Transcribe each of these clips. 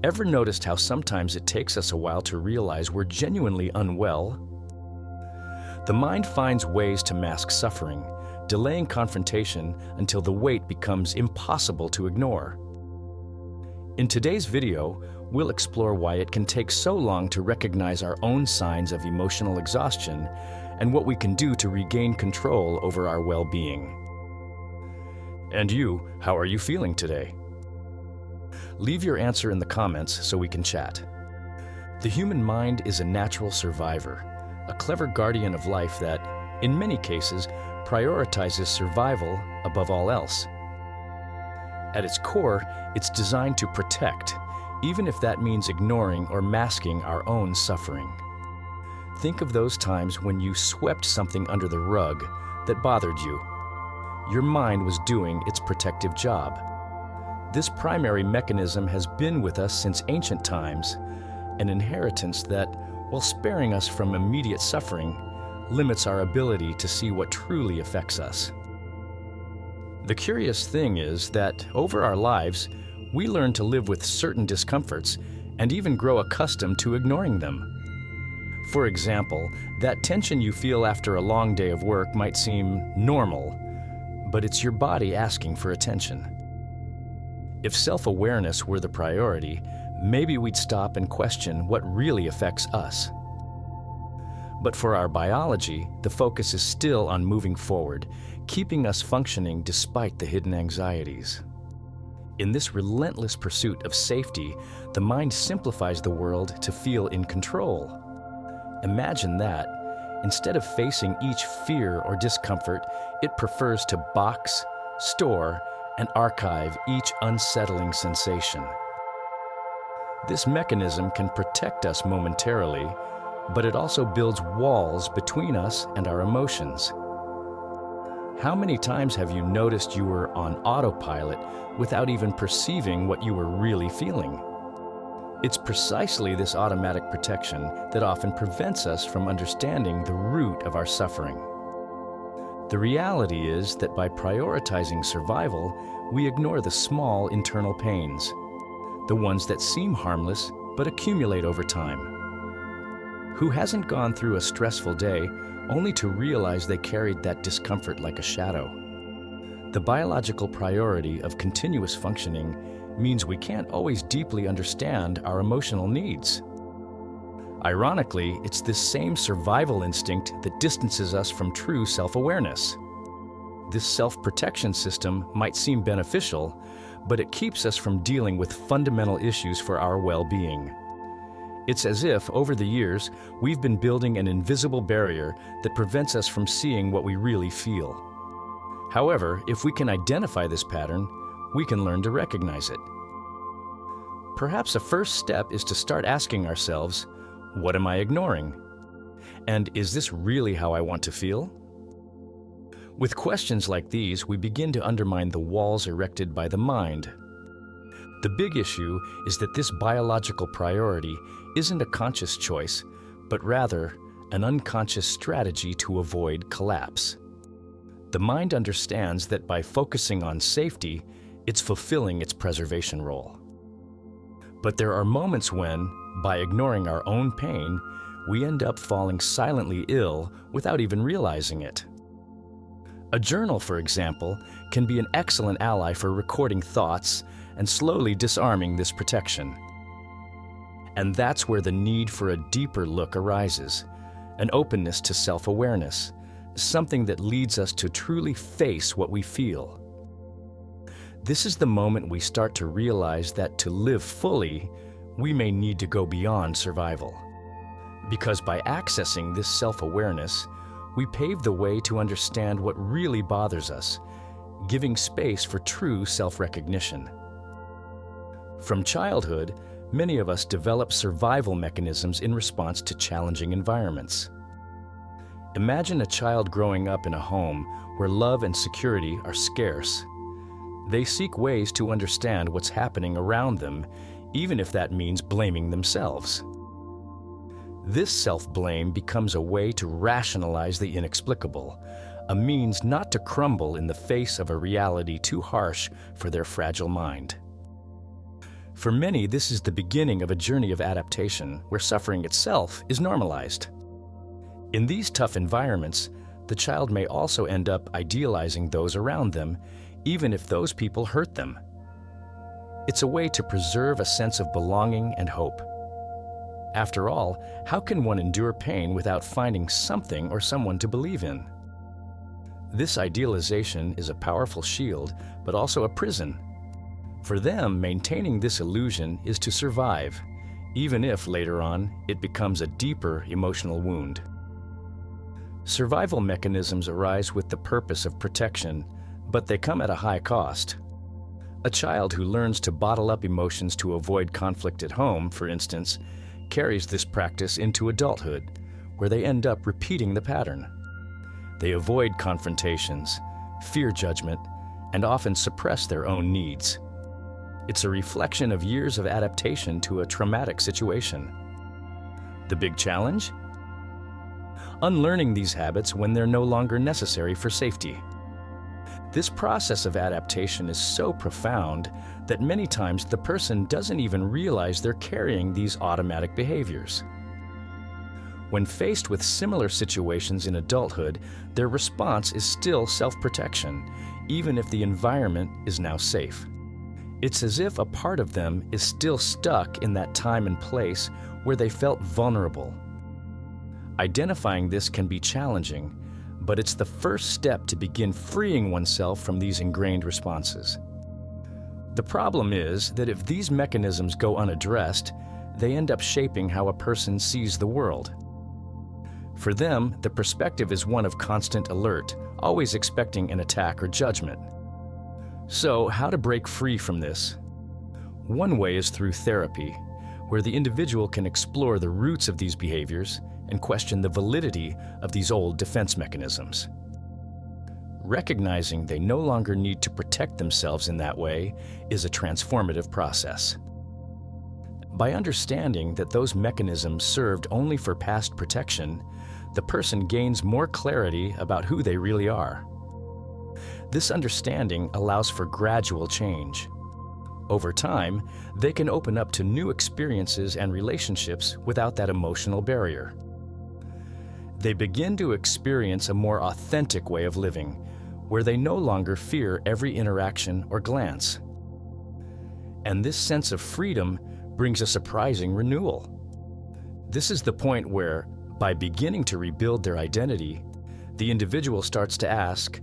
Ever noticed how sometimes it takes us a while to realize we're genuinely unwell? The mind finds ways to mask suffering, delaying confrontation until the weight becomes impossible to ignore. In today's video, we'll explore why it can take so long to recognize our own signs of emotional exhaustion and what we can do to regain control over our well-being. And you, how are you feeling today? Leave your answer in the comments so we can chat. The human mind is a natural survivor, a clever guardian of life that, in many cases, prioritizes survival above all else. At its core, it's designed to protect, even if that means ignoring or masking our own suffering. Think of those times when you swept something under the rug that bothered you. Your mind was doing its protective job. This primary mechanism has been with us since ancient times, an inheritance that, while sparing us from immediate suffering, limits our ability to see what truly affects us. The curious thing is that, over our lives, we learn to live with certain discomforts and even grow accustomed to ignoring them. For example, that tension you feel after a long day of work might seem normal, but it's your body asking for attention. If self-awareness were the priority, maybe we'd stop and question what really affects us. But for our biology, the focus is still on moving forward, keeping us functioning despite the hidden anxieties. In this relentless pursuit of safety, the mind simplifies the world to feel in control. Imagine that. Instead of facing each fear or discomfort, it prefers to box, store, and archive each unsettling sensation. This mechanism can protect us momentarily, but it also builds walls between us and our emotions. How many times have you noticed you were on autopilot without even perceiving what you were really feeling? It's precisely this automatic protection that often prevents us from understanding the root of our suffering. The reality is that by prioritizing survival, we ignore the small internal pains, the ones that seem harmless but accumulate over time. Who hasn't gone through a stressful day only to realize they carried that discomfort like a shadow? The biological priority of continuous functioning means we can't always deeply understand our emotional needs. Ironically, it's this same survival instinct that distances us from true self-awareness. This self-protection system might seem beneficial, but it keeps us from dealing with fundamental issues for our well-being. It's as if, over the years, we've been building an invisible barrier that prevents us from seeing what we really feel. However, if we can identify this pattern, we can learn to recognize it. Perhaps a first step is to start asking ourselves, what am I ignoring? And is this really how I want to feel? With questions like these, we begin to undermine the walls erected by the mind. The big issue is that this biological priority isn't a conscious choice, but rather an unconscious strategy to avoid collapse. The mind understands that by focusing on safety, it's fulfilling its preservation role. But there are moments when, by ignoring our own pain, we end up falling silently ill without even realizing it. A journal, for example, can be an excellent ally for recording thoughts and slowly disarming this protection. And that's where the need for a deeper look arises, an openness to self-awareness, something that leads us to truly face what we feel. This is the moment we start to realize that to live fully, we may need to go beyond survival. Because by accessing this self-awareness, we pave the way to understand what really bothers us, giving space for true self-recognition. From childhood, many of us develop survival mechanisms in response to challenging environments. Imagine a child growing up in a home where love and security are scarce. They seek ways to understand what's happening around them, even if that means blaming themselves. This self-blame becomes a way to rationalize the inexplicable, a means not to crumble in the face of a reality too harsh for their fragile mind. For many, this is the beginning of a journey of adaptation where suffering itself is normalized. In these tough environments, the child may also end up idealizing those around them, even if those people hurt them. It's a way to preserve a sense of belonging and hope. After all, how can one endure pain without finding something or someone to believe in? This idealization is a powerful shield, but also a prison. For them, maintaining this illusion is to survive, even if later on it becomes a deeper emotional wound. Survival mechanisms arise with the purpose of protection, but they come at a high cost. A child who learns to bottle up emotions to avoid conflict at home, for instance, carries this practice into adulthood, where they end up repeating the pattern. They avoid confrontations, fear judgment, and often suppress their own needs. It's a reflection of years of adaptation to a traumatic situation. The big challenge? Unlearning these habits when they're no longer necessary for safety. This process of adaptation is so profound that many times the person doesn't even realize they're carrying these automatic behaviors. When faced with similar situations in adulthood, their response is still self-protection, even if the environment is now safe. It's as if a part of them is still stuck in that time and place where they felt vulnerable. Identifying this can be challenging, but it's the first step to begin freeing oneself from these ingrained responses. The problem is that if these mechanisms go unaddressed, they end up shaping how a person sees the world. For them, the perspective is one of constant alert, always expecting an attack or judgment. So, how to break free from this? One way is through therapy, where the individual can explore the roots of these behaviors and question the validity of these old defense mechanisms. Recognizing they no longer need to protect themselves in that way is a transformative process. By understanding that those mechanisms served only for past protection, the person gains more clarity about who they really are. This understanding allows for gradual change. Over time, they can open up to new experiences and relationships without that emotional barrier. They begin to experience a more authentic way of living, where they no longer fear every interaction or glance. And this sense of freedom brings a surprising renewal. This is the point where, by beginning to rebuild their identity, the individual starts to ask,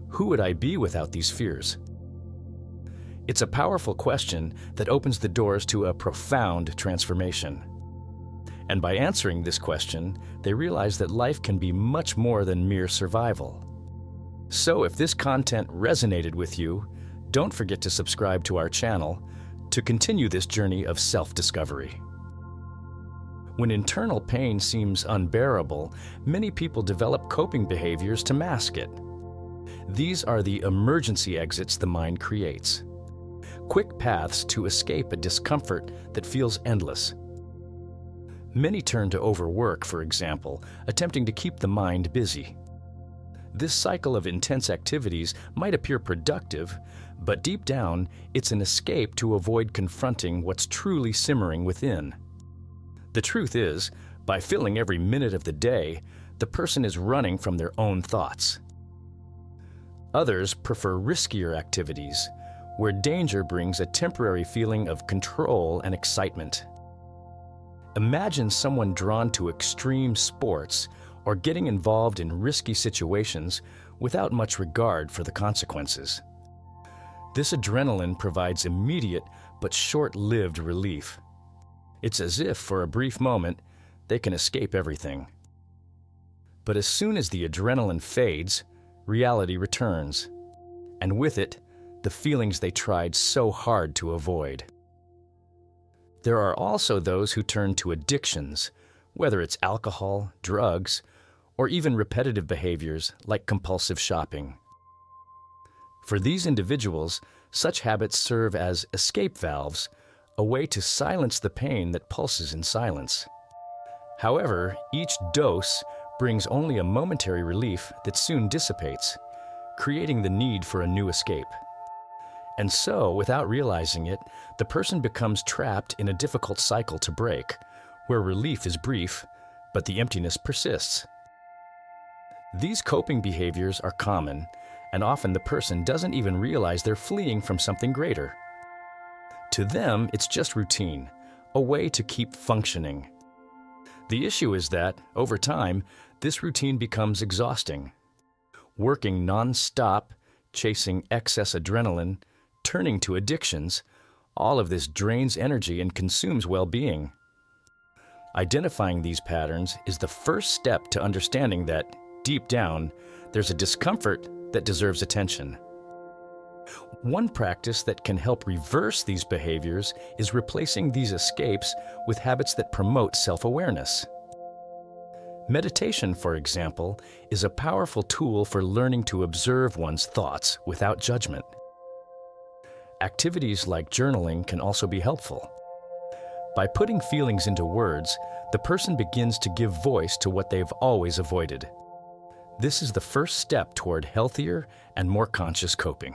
who would I be without these fears? It's a powerful question that opens the doors to a profound transformation. And by answering this question, they realize that life can be much more than mere survival. So if this content resonated with you, don't forget to subscribe to our channel to continue this journey of self-discovery. When internal pain seems unbearable, many people develop coping behaviors to mask it. These are the emergency exits the mind creates. Quick paths to escape a discomfort that feels endless. Many turn to overwork, for example, attempting to keep the mind busy. This cycle of intense activities might appear productive, but deep down, it's an escape to avoid confronting what's truly simmering within. The truth is, by filling every minute of the day, the person is running from their own thoughts. Others prefer riskier activities, where danger brings a temporary feeling of control and excitement. Imagine someone drawn to extreme sports or getting involved in risky situations without much regard for the consequences. This adrenaline provides immediate but short-lived relief. It's as if, for a brief moment, they can escape everything. But as soon as the adrenaline fades, reality returns, and with it, the feelings they tried so hard to avoid. There are also those who turn to addictions, whether it's alcohol, drugs, or even repetitive behaviors like compulsive shopping. For these individuals, such habits serve as escape valves, a way to silence the pain that pulses in silence. However, each dose brings only a momentary relief that soon dissipates, creating the need for a new escape. And so, without realizing it, the person becomes trapped in a difficult cycle to break, where relief is brief, but the emptiness persists. These coping behaviors are common, and often the person doesn't even realize they're fleeing from something greater. To them, it's just routine, a way to keep functioning. The issue is that, over time, this routine becomes exhausting. Working non-stop, chasing excess adrenaline, turning to addictions, all of this drains energy and consumes well-being. Identifying these patterns is the first step to understanding that, deep down, there's a discomfort that deserves attention. One practice that can help reverse these behaviors is replacing these escapes with habits that promote self-awareness. Meditation, for example, is a powerful tool for learning to observe one's thoughts without judgment. Activities like journaling can also be helpful. By putting feelings into words, the person begins to give voice to what they've always avoided. This is the first step toward healthier and more conscious coping.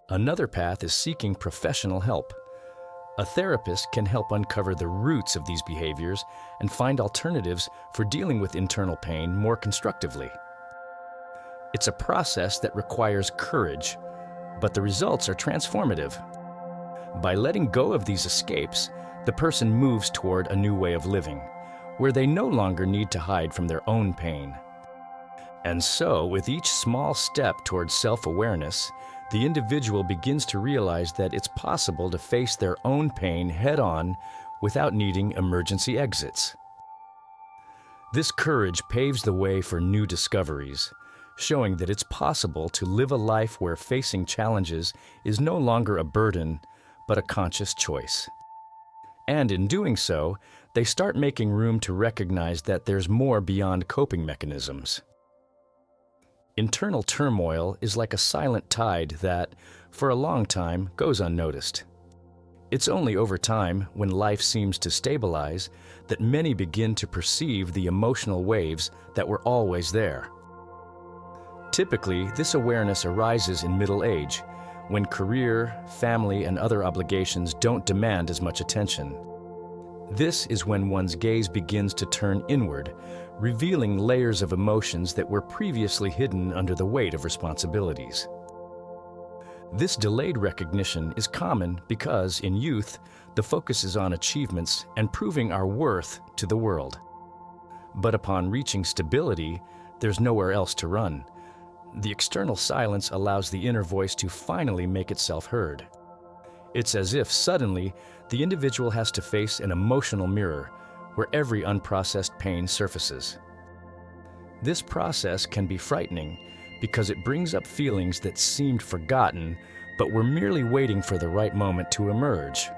Another path is seeking professional help. A therapist can help uncover the roots of these behaviors and find alternatives for dealing with internal pain more constructively. It's a process that requires courage, but the results are transformative. By letting go of these escapes, the person moves toward a new way of living, where they no longer need to hide from their own pain. And so, with each small step towards self-awareness, the individual begins to realize that it's possible to face their own pain head-on without needing emergency exits. This courage paves the way for new discoveries, showing that it's possible to live a life where facing challenges is no longer a burden, but a conscious choice. And in doing so, they start making room to recognize that there's more beyond coping mechanisms. Internal turmoil is like a silent tide that, for a long time, goes unnoticed. It's only over time, when life seems to stabilize, that many begin to perceive the emotional waves that were always there. Typically, this awareness arises in middle age, when career, family, and other obligations don't demand as much attention. This is when one's gaze begins to turn inward, revealing layers of emotions that were previously hidden under the weight of responsibilities. This delayed recognition is common because, in youth, the focus is on achievements and proving our worth to the world. But upon reaching stability, there's nowhere else to run. The external silence allows the inner voice to finally make itself heard. It's as if suddenly the individual has to face an emotional mirror where every unprocessed pain surfaces. This process can be frightening because it brings up feelings that seemed forgotten but were merely waiting for the right moment to emerge.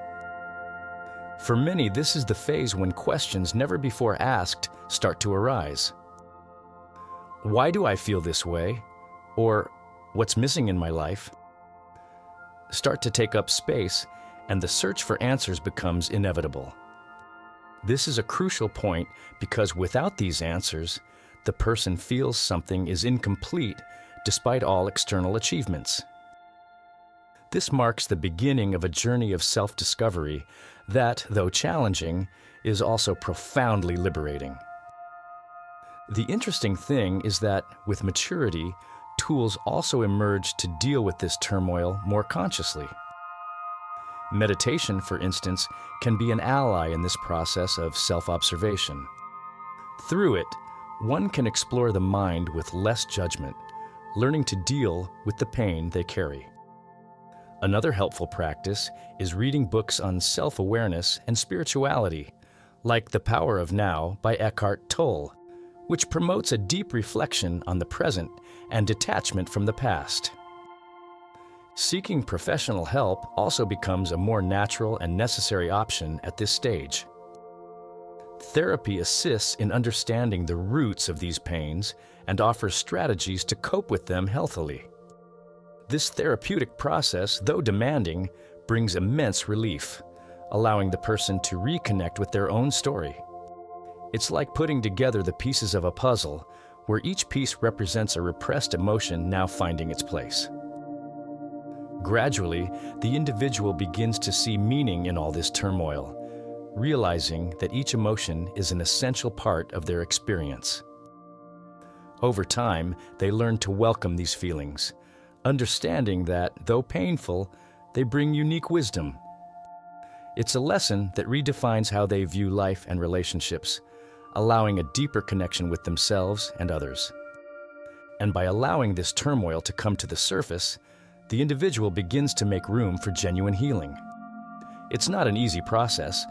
For many, this is the phase when questions never before asked start to arise. Why do I feel this way? Or, what's missing in my life? Start to take up space, and the search for answers becomes inevitable. This is a crucial point because without these answers, the person feels something is incomplete despite all external achievements. This marks the beginning of a journey of self-discovery that, though challenging, is also profoundly liberating. The interesting thing is that, with maturity, tools also emerge to deal with this turmoil more consciously. Meditation, for instance, can be an ally in this process of self-observation. Through it, one can explore the mind with less judgment, learning to deal with the pain they carry. Another helpful practice is reading books on self-awareness and spirituality, like The Power of Now by Eckhart Tolle, which promotes a deep reflection on the present and detachment from the past. Seeking professional help also becomes a more natural and necessary option at this stage. Therapy assists in understanding the roots of these pains and offers strategies to cope with them healthily. This therapeutic process, though demanding, brings immense relief, allowing the person to reconnect with their own story. It's like putting together the pieces of a puzzle, where each piece represents a repressed emotion now finding its place. Gradually, the individual begins to see meaning in all this turmoil, realizing that each emotion is an essential part of their experience. Over time, they learn to welcome these feelings, understanding that, though painful, they bring unique wisdom. It's a lesson that redefines how they view life and relationships, allowing a deeper connection with themselves and others. And by allowing this turmoil to come to the surface, the individual begins to make room for genuine healing. It's not an easy process,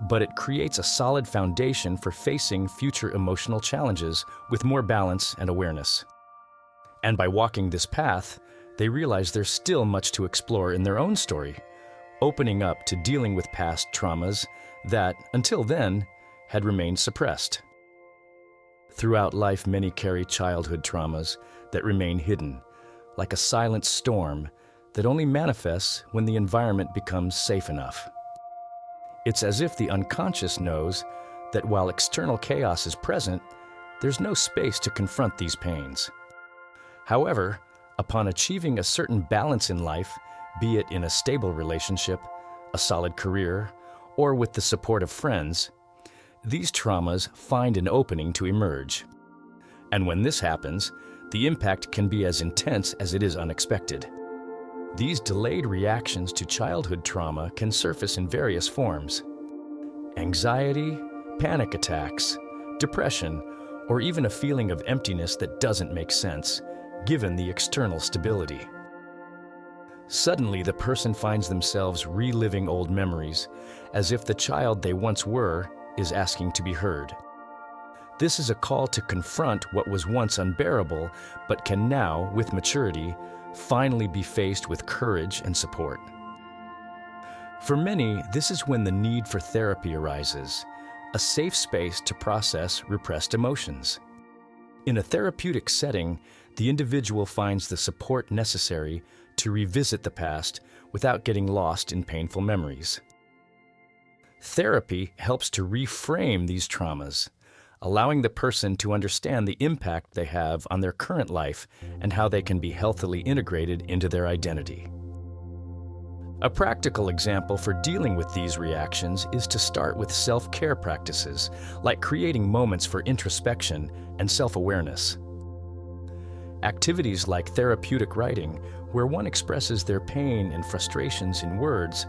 but it creates a solid foundation for facing future emotional challenges with more balance and awareness. And by walking this path, they realize there's still much to explore in their own story, opening up to dealing with past traumas that, until then, had remained suppressed. Throughout life, many carry childhood traumas that remain hidden, like a silent storm that only manifests when the environment becomes safe enough. It's as if the unconscious knows that while external chaos is present, there's no space to confront these pains. However, upon achieving a certain balance in life, be it in a stable relationship, a solid career, or with the support of friends, these traumas find an opening to emerge. And when this happens, the impact can be as intense as it is unexpected. These delayed reactions to childhood trauma can surface in various forms: anxiety, panic attacks, depression, or even a feeling of emptiness that doesn't make sense, given the external stability. Suddenly, the person finds themselves reliving old memories, as if the child they once were is asking to be heard. This is a call to confront what was once unbearable, but can now, with maturity, finally be faced with courage and support. For many, this is when the need for therapy arises, a safe space to process repressed emotions. In a therapeutic setting, the individual finds the support necessary to revisit the past without getting lost in painful memories. Therapy helps to reframe these traumas, allowing the person to understand the impact they have on their current life and how they can be healthily integrated into their identity. A practical example for dealing with these reactions is to start with self-care practices, like creating moments for introspection and self-awareness. Activities like therapeutic writing, where one expresses their pain and frustrations in words,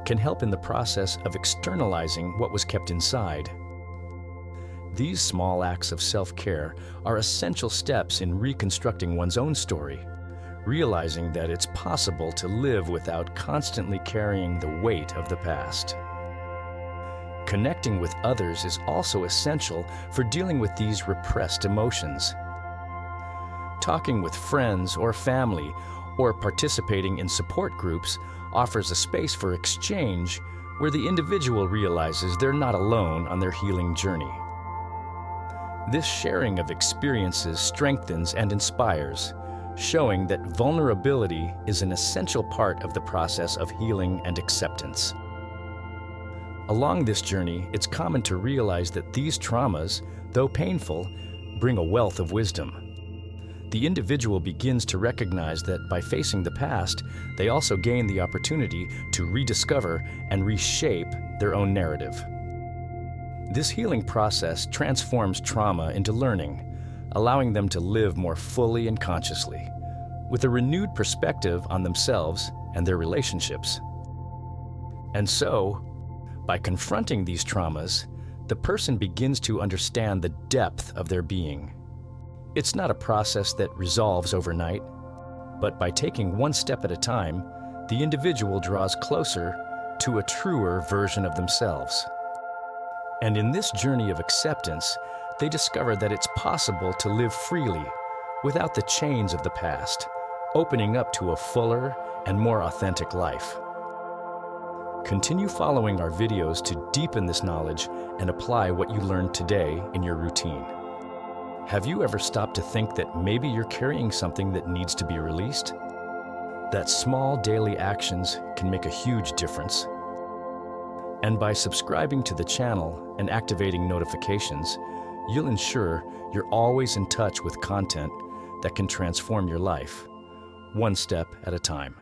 can help in the process of externalizing what was kept inside. These small acts of self-care are essential steps in reconstructing one's own story, realizing that it's possible to live without constantly carrying the weight of the past. Connecting with others is also essential for dealing with these repressed emotions. Talking with friends or family, or participating in support groups offers a space for exchange where the individual realizes they're not alone on their healing journey. This sharing of experiences strengthens and inspires, showing that vulnerability is an essential part of the process of healing and acceptance. Along this journey, it's common to realize that these traumas, though painful, bring a wealth of wisdom. The individual begins to recognize that by facing the past, they also gain the opportunity to rediscover and reshape their own narrative. This healing process transforms trauma into learning, allowing them to live more fully and consciously, with a renewed perspective on themselves and their relationships. And so, by confronting these traumas, the person begins to understand the depth of their being. It's not a process that resolves overnight, but by taking one step at a time, the individual draws closer to a truer version of themselves. And in this journey of acceptance, they discover that it's possible to live freely, without the chains of the past, opening up to a fuller and more authentic life. Continue following our videos to deepen this knowledge and apply what you learned today in your routine. Have you ever stopped to think that maybe you're carrying something that needs to be released? That small daily actions can make a huge difference. And by subscribing to the channel and activating notifications, you'll ensure you're always in touch with content that can transform your life, one step at a time.